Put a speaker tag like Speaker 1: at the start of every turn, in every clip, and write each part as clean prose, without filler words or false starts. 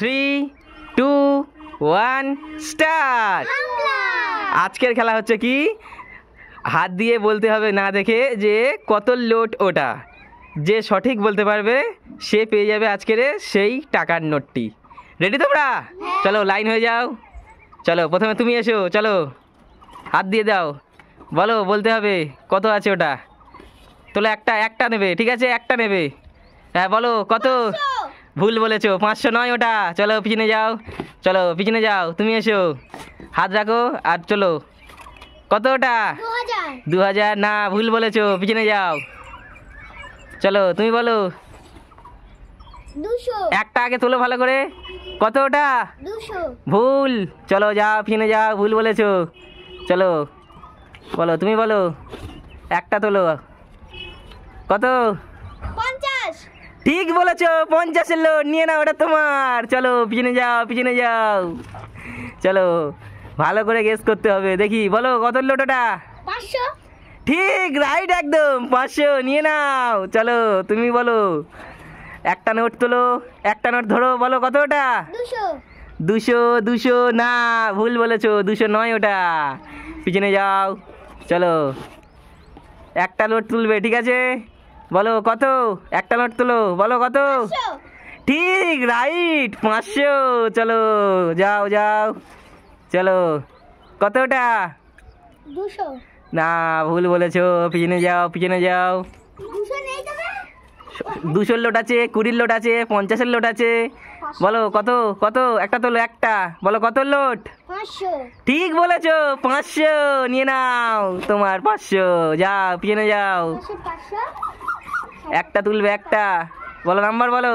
Speaker 1: 3, 2, 1 start. আজকের খেলা হচ্ছে কি, হাত দিয়ে বলতে হবে না দেখে যে কত লোট ওটা। যে সঠিক বলতে পারবে সে পেয়ে যাবে আজকের সেই টাকার নোটটি। রেডি তোমরা? চলো লাইন হয়ে যাও। চলো প্রথমে তুমি এসো, চলো হাত দিয়ে দাও, বলো বলতে হবে কত আছে ওটা। তোলো একটা নেবে, ঠিক আছে একটা নেবে। হ্যাঁ বলো কত। ভুল বলেছো, 500 নয় ওটা। চলো পিছনে যাও, চলো পিছনে যাও, তুমি এসো, হাত রাখো আর চলো। কত ওটা? 2000 না, ভুল বলেছো, পিছনে যাও। চলো তুমি বলো।
Speaker 2: 200
Speaker 1: একটা আগে তোলো ভালো করে। কত ওটা?
Speaker 2: 200
Speaker 1: ভুল। চলো যাও পিছনে যাও, ভুল বলেছো। চলো বলো, তুমি বলো। একটা তোলো। কত?
Speaker 2: 50
Speaker 1: ঠিক বলেছো, 50-এর লোট নিয়ে নাও, ওটা তোমার। চলো পিছনে যাও, পিছনে যাও। চলো ভালো করে গেস করতে হবে, দেখি বলো কত লোট ওটা।
Speaker 2: 500
Speaker 1: ঠিক, রাইট একদম, 500 নিয়ে নাও। চলো তুমি বলো। একটা নোট তোলো, একটা নোট ধরো, বলো কত ওটা।
Speaker 2: 200
Speaker 1: 200 না, ভুল বলেছো, 200 নয় ওটা। পিছনে যাও, চলো একটা নোট তুলবে, ঠিক আছে বলো কত। একটা নোট তুলো, বলো কত।
Speaker 2: 500
Speaker 1: ঠিক, রাইট, 500। চলো যাও যাও, চলো কত ওটা।
Speaker 2: 200
Speaker 1: না, ভুল বলেছো, পিছনে যাও, পিছনে যাও।
Speaker 2: 200 নেই তবে।
Speaker 1: 200-র লোট আছে, 20-র লোট আছে, 50-এর লোট আছে। বলো কত কত, একটা তোলো, একটা বলো কত লোট।
Speaker 2: 500
Speaker 1: ঠিক বলেছো, 500 নিয়ে নাও, তোমার 500। যাও পিছনে যাও,
Speaker 2: 500
Speaker 1: একটা তুলবে, একটা বলো নাম্বার বলো।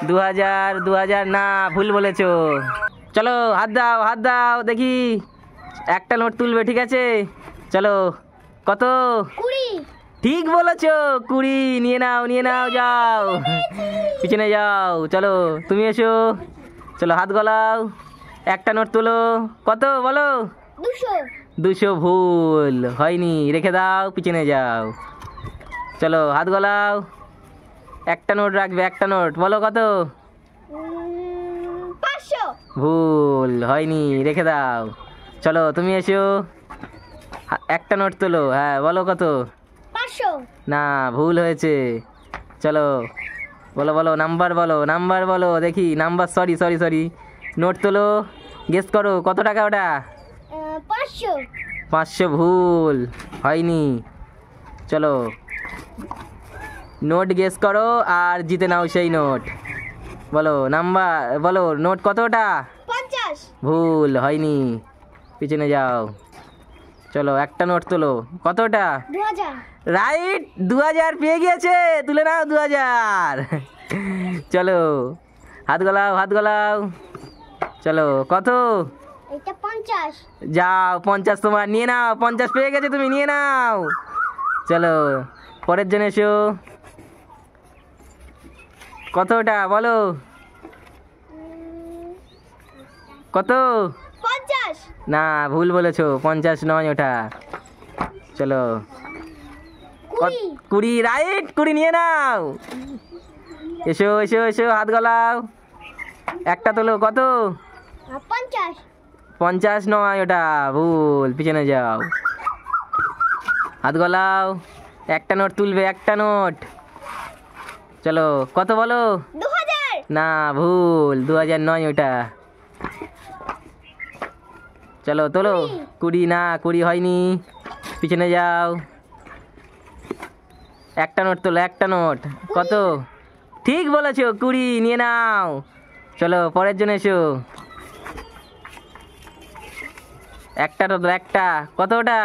Speaker 2: 2000
Speaker 1: 2000 না, ভুল বলেছো। চলো হাত দাও, হাত দাও দেখি। একটা নোট তুলবে, ঠিক আছে চলো। কত?
Speaker 2: 20
Speaker 1: ঠিক বলেছো, 20 নিয়ে নাও, নিয়ে নাও, যাও পিছনে যাও। চলো তুমি এসো, চলো হাত গলাও, একটা নোট তোলো। কত বলো।
Speaker 2: 200
Speaker 1: 200 ভুল, হয়নি, রেখে দাও, পিছনে যাও। চলো হাত গলাও, একটা নোট রাখবে, একটা নোট, বলো কত।
Speaker 2: 500
Speaker 1: ভুল, হয়নি, রেখে দাও। চলো তুমি এসো, একটা নোট তোলো, হ্যাঁ বলো কত।
Speaker 2: 500
Speaker 1: না, ভুল হয়েছে। চলো বলো বলো নাম্বার বলো, নাম্বার বলো দেখি, number, sorry sorry sorry. Note তোলো, গেস করো কত টাকা ওটা।
Speaker 2: 500
Speaker 1: 500 ভুল, হয়নি। চলো নোট গেস করো আর জিতে নাও সেই নোট। বলো নাম্বার বলো, নোট কত ওটা।
Speaker 2: 50
Speaker 1: ভুল, হয়নি, পিছনে যাও। চলো একটা নোট তোলো, কত ওটা।
Speaker 2: 2000
Speaker 1: রাইট, 2000 পেয়ে গিয়েছে, তুলে নাও 2000। চলো হাত গলাও, হাত গলাও। চলো কত।
Speaker 2: এটা 50
Speaker 1: যাও, 50 তোমার, নিয়ে নাও, 50 পেয়ে গেছে তুমি, নিয়ে নাও। চলো পরের জন এসো। কত ওটা বলো। কত?
Speaker 2: 50
Speaker 1: না, ভুল বলেছো, 50 নয় ওটা। চলো 20, রাইট, 20 নিয়ে নাও। এসো এসো এসো, হাত গলাও, একটা তোলো। কত?
Speaker 2: 50
Speaker 1: 50 নয় ওটা, ভুল, পিছনে যাও। হাত গলাও, একটা নোট তুলবে, একটা নোট। চলো কত বলো।
Speaker 2: 2000
Speaker 1: না, ভুল, 2000 নয় ওটা। চলো তোলো। 20 না, 20 হয়নি, পিছনে যাও। একটা নোট তোলো, একটা নোট। কত? ঠিক বলেছো, 20 নিয়ে নাও। চলো পরের জন এসো। একটা তোলো, একটা। কত ওটা?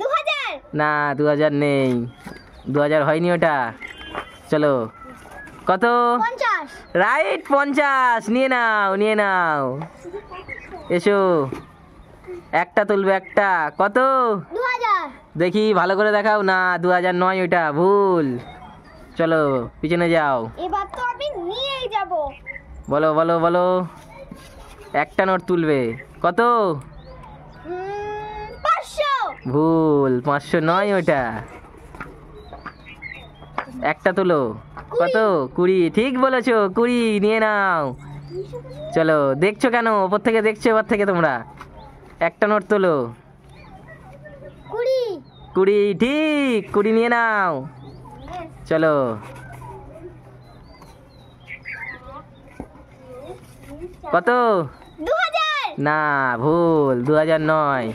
Speaker 2: 2000
Speaker 1: না, 2000 নেই, 2000 হয়নি ওটা। চলো কত?
Speaker 2: 50
Speaker 1: রাইট, 50 নিয়ে নাও, নিয়ে নাও। এসো একটা তুলবে, একটা। কত?
Speaker 2: 2000
Speaker 1: দেখি ভালো করে দেখাও। না, 2000 নয় ওটা, ভুল। চলো পিছনে যাও।
Speaker 2: এবার তো আমি নিয়েই যাব।
Speaker 1: বলো বলো বলো, একটা নোট তুলবে। কত?
Speaker 2: 500
Speaker 1: ভুল, 500 নয় ওটা। একটা তুলো। কত? 20। ঠিক বলেছো, 20 নিয়ে নাও। চলো, দেখছো কেন? ওপর থেকে দেখছো, এবার থেকে তোমরা একটা নোট তোলো।
Speaker 2: 20।
Speaker 1: 20 ঠিক, 20 নিয়ে নাও। চলো, কত?
Speaker 2: 2000।
Speaker 1: না, ভুল, 2000 নয়।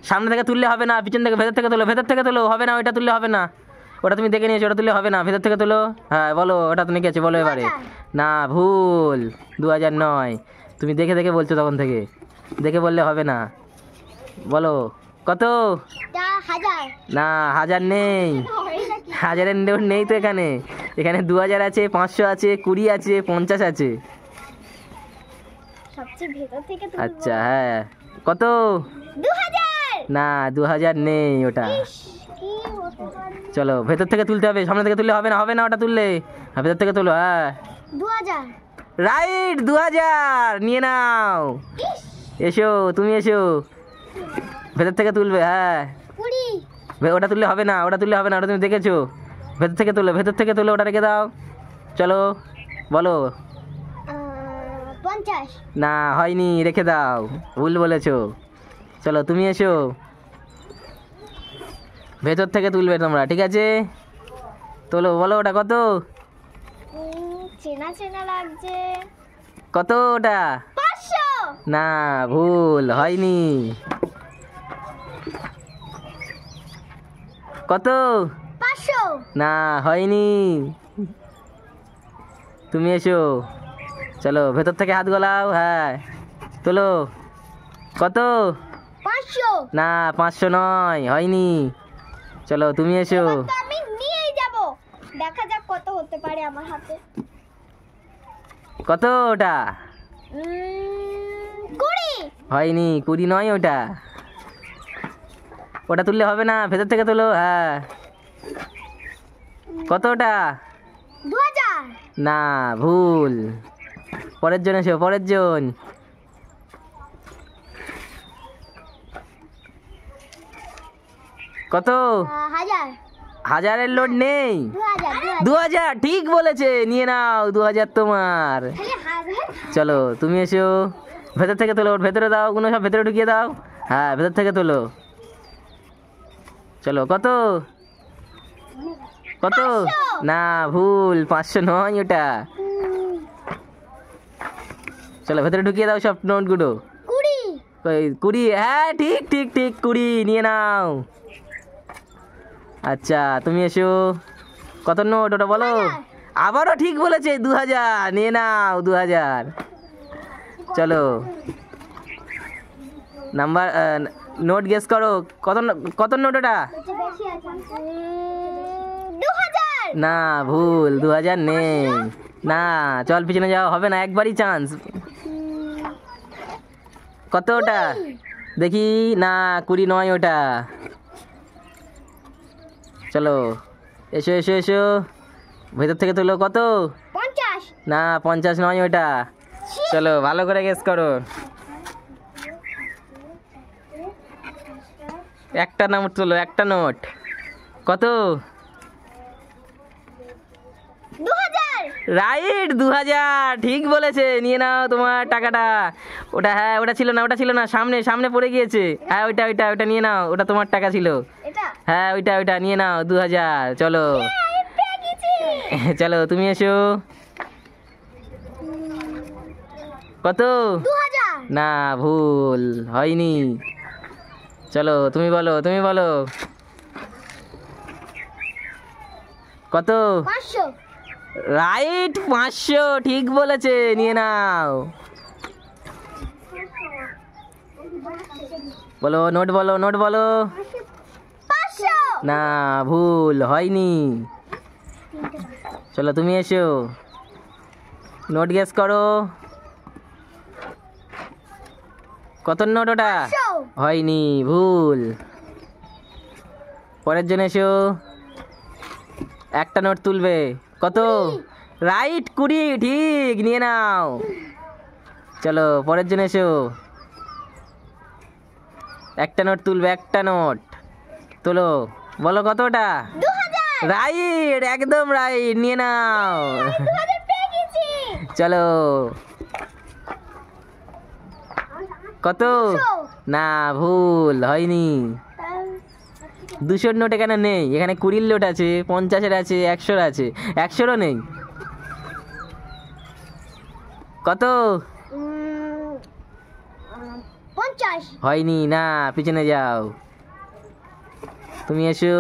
Speaker 1: সামনে থেকে তুললে হবে না, পিছন থেকে, ভেতর থেকে তোলো, ভেতর থেকে তোলো। হবে না, ওইটা তুললে হবে না, ওটা তুমি দেখে নিয়েছো, ওটা তুললে হবে না, ভেতর থেকে তোলো। হ্যাঁ বলো, ওটা তুমি কি আছে বলো এবারে।
Speaker 2: 2000।
Speaker 1: না, ভুল, 2000 নয়। তুমি দেখে দেখে বলছো তখন থেকে, দেখে বললে হবে না। বলো কত?
Speaker 2: 1000।
Speaker 1: না, 1000 নেই, 1000-এর নোট নেই তো এখানে। এখানে 2000 আছে, 500 আছে, 20 আছে, 50 আছে।
Speaker 2: সবচেয়ে ভেতর থেকে তুলবো।
Speaker 1: আচ্ছা, হ্যাঁ, কত?
Speaker 2: 2000।
Speaker 1: না, 2000 নেই ওটা।
Speaker 2: ইস, কি হতে পারে?
Speaker 1: চলো, ভেতর থেকে তুলতে হবে, সামনে থেকে তুললে হবে না, হবে না ওটা তুললে। হ্যাঁ, ভেতর থেকে তোলো, হ্যাঁ।
Speaker 2: 2000।
Speaker 1: রাইট, 2000 নিয়ে নাও। এসো, তুমি এসো, ভেতর থেকে তুলবে, হ্যাঁ।
Speaker 2: 20।
Speaker 1: ওটা তুললে হবে না, ওটা তুললে হবে না, ওটা তুমি দেখেছো। ভেতর থেকে তোলো, ভেতর থেকে তোলো, ওটা রেখে দাও। চলো, বলো।
Speaker 2: 50।
Speaker 1: না, হয়নি, রেখে দাও, ভুল বলেছো। চলো, তুমি এসো, ভেতর থেকে তুলবে তোমরা, ঠিক আছে? তোলো, বলো ওটা কত?
Speaker 2: চেনা চেনা লাগছে।
Speaker 1: কত ওটা?
Speaker 2: 500।
Speaker 1: না, ভুল, হয়নি। কত?
Speaker 2: 500।
Speaker 1: না, হয়নি। তুমি এসো, চলো, ভেতর থেকে হাত গলাও, হ্যাঁ, তোলো। কত?
Speaker 2: 500।
Speaker 1: না, 500 নয়, হয়নি। চলো, তুমি এসো।
Speaker 2: এবার তো আমি নিয়েই যাব। দেখা যাক কত হতে পারে আমার হাতে।
Speaker 1: কত ওটা?
Speaker 2: 20।
Speaker 1: হয়নি, 20 নয় ওটা, ওটা তুললে হবে না, ভেতর থেকে তোলো, হ্যাঁ। কত ওটা?
Speaker 2: 2000।
Speaker 1: না, ভুল, পরের জন এসো, পরের জন। কত?
Speaker 2: 1000।
Speaker 1: 1000-এর লোড নেই।
Speaker 2: 2000।
Speaker 1: 2000 ঠিক বলেছে, নিয়ে নাও, 2000 তোমার। চলো, তুমি এসো, ভেতর থেকে তোলো, ওর ভেতরে দাও, কোনো সব ভেতরে ঢুকিয়ে দাও, হ্যাঁ, ভেতর থেকে তোলো। চলো, কত? কত?
Speaker 2: 500
Speaker 1: না, ভুল, 500 নয় ওটা। চলো, ভেতরে ঢুকিয়ে দাও সব নোটগুলো।
Speaker 2: 20।
Speaker 1: 20, হ্যাঁ, ঠিক ঠিক ঠিক, 20 নিয়ে নাও। আচ্ছা, তুমি এসো, কত নোট ওটা বলো।
Speaker 2: 2000
Speaker 1: আবারও ঠিক বলেছে, 2000 নিয়ে নাও, 2000। চলো, নাম্বার, নোট গেস করো, কত কত নোট ওটা?
Speaker 2: বেশি আছে। 2000।
Speaker 1: না, ভুল, 2000 নেই। না, চল, পিছনে যাওয়া হবে না, একবারই চান্স। কত ওটা? দেখি, না, 20 নয় ওটা। চলো, এসো এসো এসো, ভেতর থেকে তোলো। কত?
Speaker 2: 50।
Speaker 1: না, 50 নয় ওটা। চলো, ভালো করে গেস করো। একটা নোট তোলো, একটা নোট। কত?
Speaker 2: 2000।
Speaker 1: রাইট, 2000 ঠিক বলেছে, নিয়ে নাও তোমার টাকাটা। ওটা, হ্যাঁ, ওটা ছিল না, ওটা ছিল না, সামনে সামনে পড়ে গিয়েছে, হ্যাঁ, ওইটা ওইটা ওইটা নিয়ে নাও, ওটা তোমার টাকা ছিল।
Speaker 2: এটা
Speaker 1: হ্যাঁ, ওইটা ওইটা নিয়ে নাও, 2000। চলো,
Speaker 2: পেয়ে গেছি।
Speaker 1: চলো, তুমি এসো। কত?
Speaker 2: 2000।
Speaker 1: না, ভুল, হয়নি। চলো, তুমি বলো, তুমি বলো। কত?
Speaker 2: 500।
Speaker 1: রাইট, 500 ঠিক বলেছে, নিয়ে নাও। বলো, নোট বলো, নোট বলো।
Speaker 2: 500।
Speaker 1: না, ভুল, হয়নি। চলো, তুমি এসো, নোট গেস করো। কত নোট ওটা?
Speaker 2: 500।
Speaker 1: হয়নি, ভুল। পরের জন এসো, একটা নোট তুলবে। কত? রাইট, 20 ঠিক, নিয়ে নাও। চলো, পরের জন এসো, একটা নোট তুলবে, একটা নোট তোলো। বলো, কত ওটা?
Speaker 2: 2000।
Speaker 1: রাইট, একদম রাইট, নিয়ে নাও।
Speaker 2: 2000 পেয়ে গেছি।
Speaker 1: চলো, কত?
Speaker 2: 200
Speaker 1: না, ভুল হয়নি। 200 নোট এখানে নেই, এখানে 20 নোট আছে, 50 আছে, 100 আছে, 100 নেই। কত?
Speaker 2: 50
Speaker 1: হয়নি, না, পিছনে যাও। তুমি এসো,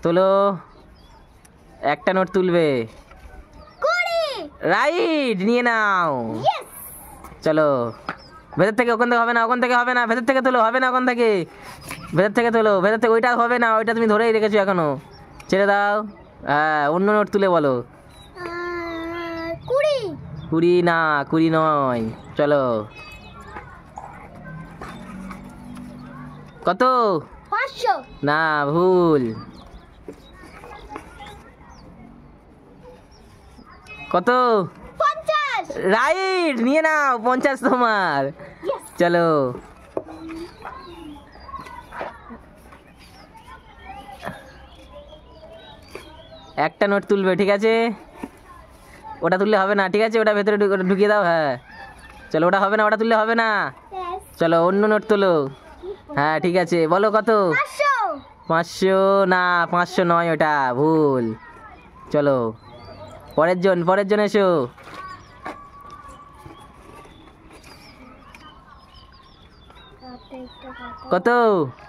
Speaker 1: তোলো, একটা নোট তুলবে।
Speaker 2: 20
Speaker 1: রাইট, নিয়ে নাও।
Speaker 2: ইয়েস।
Speaker 1: চলো, ভেতর থেকে, ওখান থেকে হবে না, ওখান থেকে হবে না, ভেতর থেকে তোলো, হবে না ওখান থেকে, ভেতর থেকে তোলো, ভেতর থেকে, ওইটা হবে না, ওইটা তুমি ধরেই রেখেছো এখনো, ছেড়ে দাও। হ্যাঁ, অন্য নোট তুলে বলো।
Speaker 2: 20
Speaker 1: 20 না, 20 নয়। চলো, কত?
Speaker 2: 500
Speaker 1: না, ভুল। কত?
Speaker 2: 50
Speaker 1: রাইট, নিয়ে নাও, 50 তোমার।
Speaker 2: ইয়েস।
Speaker 1: চলো, একটা নোট তুলবে, ঠিক আছে? ওটা তুললে হবে না, ঠিক আছে? ওটা ভেতরে ঢুকিয়ে দাও। হ্যাঁ, চলো, ওটা হবে না, ওটা তুললে হবে না।
Speaker 2: ইয়েস।
Speaker 1: চলো, অন্য নোট তোলো। হ্যাঁ, ঠিক আছে, বলো কত?
Speaker 2: 500
Speaker 1: 500 না, 500 নয়, ওটা ভুল। চলো, পরের জন, পরের জন এসো। কত?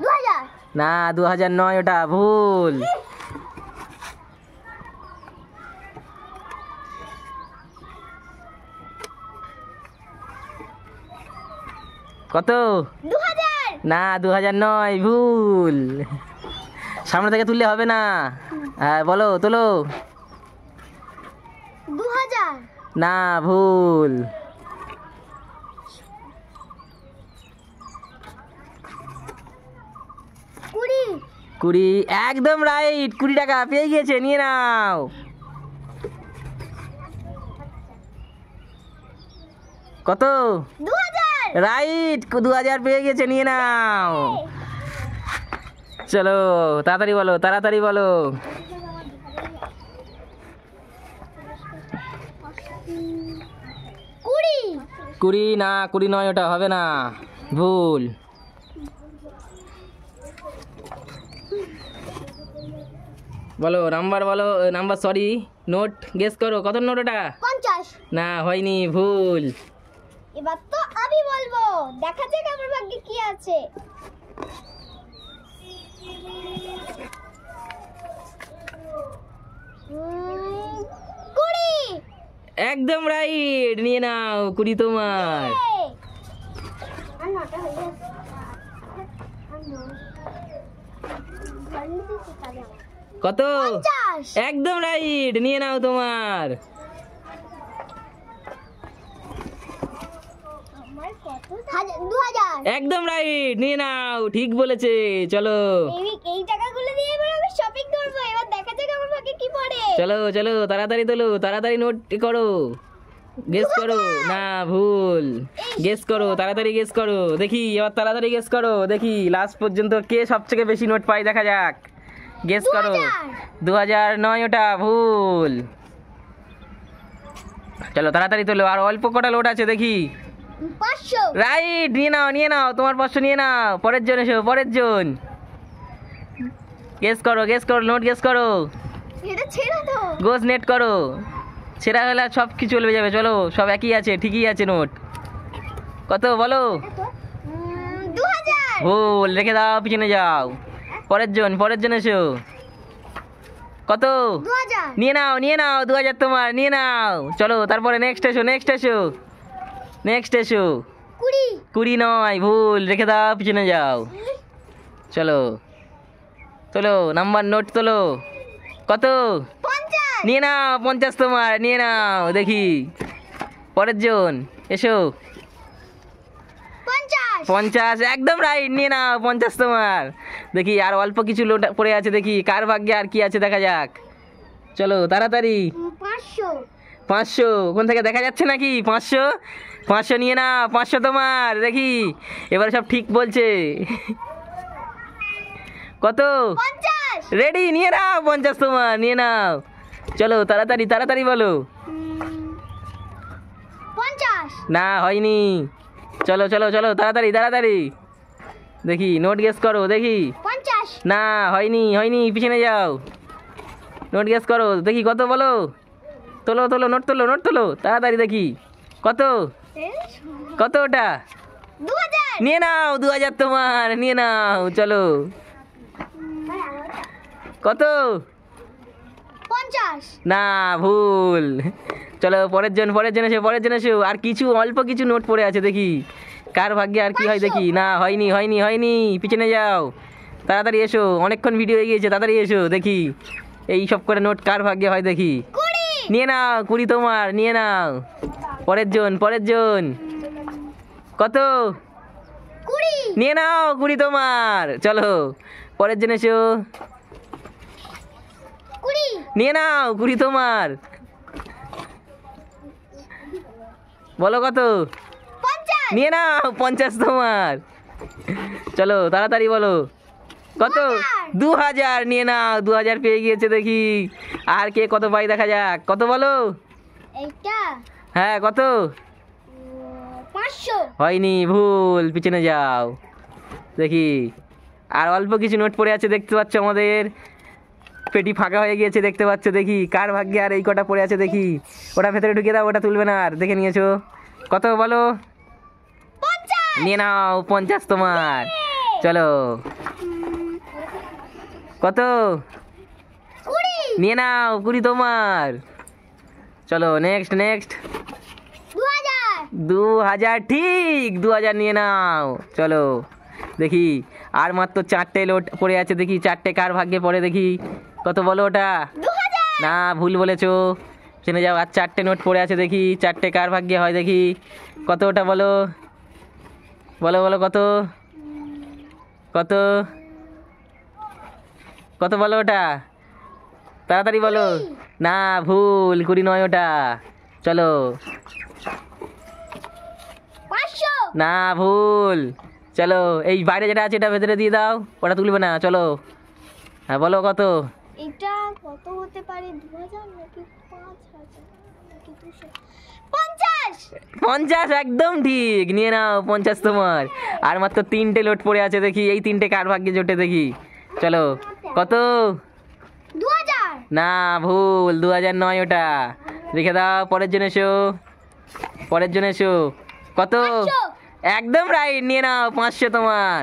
Speaker 2: 2000
Speaker 1: না, 2000 নয়, ওটা ভুল। কত?
Speaker 2: 2000
Speaker 1: না, 2000 নয়, ভুল। সামনে থেকে তুললে হবে না। হ্যাঁ, বলো, তোলো।
Speaker 2: 2000
Speaker 1: না, ভুল।
Speaker 2: 20
Speaker 1: 20, একদম রাইট, 20 টাকা পেয়ে গিয়েছে, নিয়ে নাও। কত?
Speaker 2: 2000
Speaker 1: রাইট, 2000 পেয়ে গেছে, নিয়ে নাও। চলো, তাড়াতাড়ি বলো, তাড়াতাড়ি বলো। 20 না, 20 নয়, ওটা হবে না, ভুল। বলো নাম্বার, বলো নাম্বার, সরি, নোট গেস করো, কত নোট ওটা?
Speaker 2: 50
Speaker 1: না, হয়নি, ভুল।
Speaker 2: এবার তো আমি বলবো, দেখা যাক আমার ভাগ্যে কি আছে। উম, 20
Speaker 1: একদম রাইট, নিয়ে নাও, 20 তোমার।
Speaker 2: এই, আর নটা হয়ে গেছে।
Speaker 1: কত?
Speaker 2: 50
Speaker 1: একদম রাইট, নিয়ে নাও তোমার।
Speaker 2: আমার কত? 2000
Speaker 1: একদম রাইট, নিয়ে নাও, ঠিক বলেছে। চলো,
Speaker 2: এই টাকাগুলো দিয়ে এবার আমি শপিং করবো। এবার দেখা যাক আমার ভাগ্যে কি পড়ে।
Speaker 1: চলো, চলো, তাড়াতাড়ি তোলো, তাড়াতাড়ি নোট করো, গেস করো। না, ভুল। গেস করো, তাড়াতাড়ি গেস করো, দেখি, এবার তাড়াতাড়ি গেস করো, দেখি লাস্ট পর্যন্ত কে সবথেকে বেশি নোট পায়, দেখা যাক। গেস করো। 2000 নয়, ওটা ভুল। চলো, তাড়াতাড়ি তোলো, আর অল্প কটা লোট আছে, দেখি।
Speaker 2: 500
Speaker 1: রাইট, নিয়ে নাও, নিয়ে নাও, তোমার 500 নিয়ে নাও। পরের জন এসো, পরের জন। গেস করো, গেস করো, নোট গেস করো,
Speaker 2: এটা ছেড়ে তো।
Speaker 1: গোস নেট করো। সেরা হলে আর সব কিছু চলে যাবে। চলো, সব একই আছে, ঠিকই আছে নোট। কত বলো?
Speaker 2: 2000
Speaker 1: ভুল, রেখে দাও, পিছনে যাও। পরের জন, পরের জন এসো। কত?
Speaker 2: 2000
Speaker 1: নিয়ে নাও, নিয়ে নাও, 2000 তোমার, নিয়ে নাও। চলো, তারপরে নেক্সট এসো, নেক্সট এসো, নেক্সট এসো।
Speaker 2: 20
Speaker 1: 20 নয়, ভুল, রেখে দাও, পিছনে যাও। চলো, তোলো নাম্বার, নোট তোলো। কত?
Speaker 2: 50
Speaker 1: নিয়ে নাও, 50 তোমার, নিয়ে নাও, দেখি। পরের জন এসো।
Speaker 2: 50
Speaker 1: 50, একদম রাইট, নিয়ে নাও, 50 তোমার। দেখি, আর অল্প কিছু লোট পড়ে আছে, দেখি কার ভাগ্যে আর কি আছে, দেখা যাক। চলো, তাড়াতাড়ি।
Speaker 2: 500
Speaker 1: 500 ওখান থেকে দেখা যাচ্ছে নাকি? 500, 500 নিয়ে নাও, 500 তোমার, দেখি। এবারে সব ঠিক বলছে। কত?
Speaker 2: 50
Speaker 1: রেডি, নিয়ে নাও 50 তোমার, নিয়ে নাও। চলো তাড়াতাড়ি তাড়াতাড়ি বলো।
Speaker 2: 50।
Speaker 1: না হয়নি। চলো চলো চলো তাড়াতাড়ি তাড়াতাড়ি। দেখি নোট গেস করো দেখি।
Speaker 2: 50।
Speaker 1: না হয়নি হয়নি, পিছনে যাও। নোট গেস করো দেখি কত বলো। তোলো তোলো নোট তোলো নোট তোলো তাড়াতাড়ি দেখি কত কত ওটা।
Speaker 2: 2000।
Speaker 1: নিয়ে নাও 2000 তোমার, নিয়ে নাও। চলো কত।
Speaker 2: 50।
Speaker 1: না ভুল। চলো পরের জন পরের জন এসো পরের জন এসো। আর কিছু অল্প কিছু নোট পড়ে আছে দেখি কার ভাগ্যে আর কি হয় দেখি। না হয়নি হয়নি হয়নি, পিছনে যাও। তাড়াতাড়ি এসো, অনেকক্ষণ ভিডিও হয়ে গিয়েছে, তাড়াতাড়ি এসো দেখি এই সব করে নোট কার ভাগ্যে হয় দেখি।
Speaker 2: 20।
Speaker 1: নিয়ে নাও 20 তোমার, নিয়ে নাও। পরের জন পরের জন কত।
Speaker 2: 20।
Speaker 1: নিয়ে নাও 20 তোমার। চলো পরের জন এসো।
Speaker 2: 20।
Speaker 1: নিয়ে নাও 20 তোমার। বলো কত।
Speaker 2: 50।
Speaker 1: নিয়ে নাও 50 তোমার। চলো তাড়াতাড়ি বলো কত। 2000। নিয়ে নাও 2000 পেয়ে গিয়েছে দেখি। আর কে কত পাই দেখা যাক, কত বলো।
Speaker 2: এইটা
Speaker 1: হ্যাঁ কত।
Speaker 2: 500।
Speaker 1: হয়নি, ভুল, পিছনে যাও দেখি। আর অল্প কিছু নোট পড়ে আছে দেখতে পাচ্ছ, আমাদের পেটি ফাঁকা হয়ে গিয়েছে দেখতে পাচ্ছ দেখি কার ভাগ্যে আর এই কটা পড়ে আছে দেখি। ওটা ভেতরে ঢুকিয়ে দাও, ওটা তুলবে না আর। দেখে নিয়েছো কত বলো।
Speaker 2: 50।
Speaker 1: নিয়ে নাও 50 তোমার। চলো কত।
Speaker 2: 20।
Speaker 1: নিয়ে নাও 20 তোমার। চলো নেক্সট নেক্সট।
Speaker 2: 2000।
Speaker 1: 2000 ঠিক, 2000 নিয়ে নাও। চলো দেখি আর মাত্র 4টে লোট পড়ে আছে দেখি, 4টে কার ভাগ্যে পড়ে দেখি কত বলো ওটা।
Speaker 2: 2000।
Speaker 1: না ভুল বলেছো, চেনে যাও। আর 4টে নোট পড়ে আছে দেখি, 4টে কার ভাগ্যে হয় দেখি কত ওটা বলো। বলো বলো কত কত কত বলো ওটা, তাড়াতাড়ি বলো। না ভুল, 20 নয় ওটা। চলো
Speaker 2: 500।
Speaker 1: না ভুল। চলো এই বাইরে যেটা আছে এটা ভেতরে দিয়ে দাও, ওটা তুলবে না। চলো হ্যাঁ বলো কত।
Speaker 2: এটা কত হতে পারে? 2000 নাকি 5000 নাকি 200? 50।
Speaker 1: 50 একদম ঠিক, নিয়ে নাও 50 তোমার। আর মাত্র 3টে লোট পড়ে আছে দেখি, এই 3টে কার ভাগ্যে জোটে দেখি। চলো কত।
Speaker 2: 2000।
Speaker 1: না ভুল, 2000 নয় ওটা। রেখে দাও, পরের জন এসো পরের জন এসো। কত।
Speaker 2: 500।
Speaker 1: একদম রাইট, নিয়ে নাও 500 তোমার।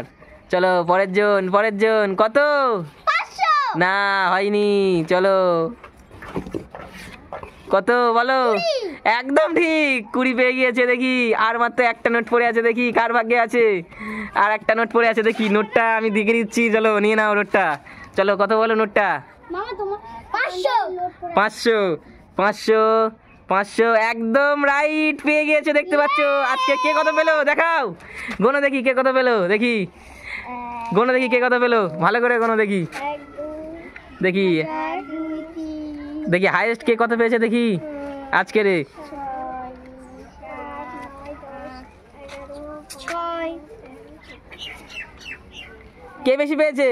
Speaker 1: চলো পরের জন কত।
Speaker 2: 500।
Speaker 1: না হয়নি। চলো কত বলো। একদম ঠিক, 20 পেয়ে গিয়েছে দেখি। আর মাত্র একটা নোট পড়ে আছে দেখি কার ভাগ্যে আছে। আর একটা নোট পড়ে আছে দেখি, নোটটা আমি দিকে দিচ্ছি। চলো নিয়ে নাও নোটটা। চলো কত বলো নোটটা।
Speaker 2: মামা তোমার 500।
Speaker 1: 500 500 500 একদম রাইট, পেয়ে গিয়েছে দেখতে পাচ্ছ। আজকে কে কত পেলো দেখাও, গোনো দেখি কে কত পেলো দেখি। গোনো দেখি কে কত পেলো, ভালো করে গোনো দেখি।
Speaker 2: 1 2
Speaker 1: দেখি
Speaker 2: 4 2 3
Speaker 1: দেখি হাইয়েস্ট কে কত পেয়েছে দেখি আজকে রে।
Speaker 2: 6 7
Speaker 1: কে বেশি পেয়েছে।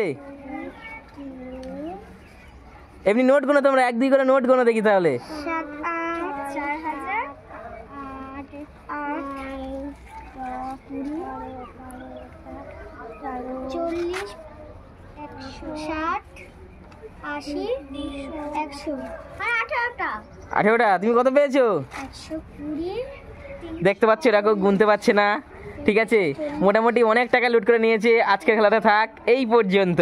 Speaker 1: এমনি নোট গোনো তোমরা, 1 2 করে নোট গোনো দেখি তাহলে।
Speaker 2: 7 8 4000 8 40 160 80 100 আর 18টা।
Speaker 1: 18টা। তুমি কত পেয়েছো
Speaker 2: 120।
Speaker 1: দেখতে পাচ্ছ, এরকম গুনতে পারছে না। ঠিক আছে, মোটামুটি অনেক টাকা লুট করে নিয়েছে। আজকের খেলাটা থাক এই পর্যন্ত।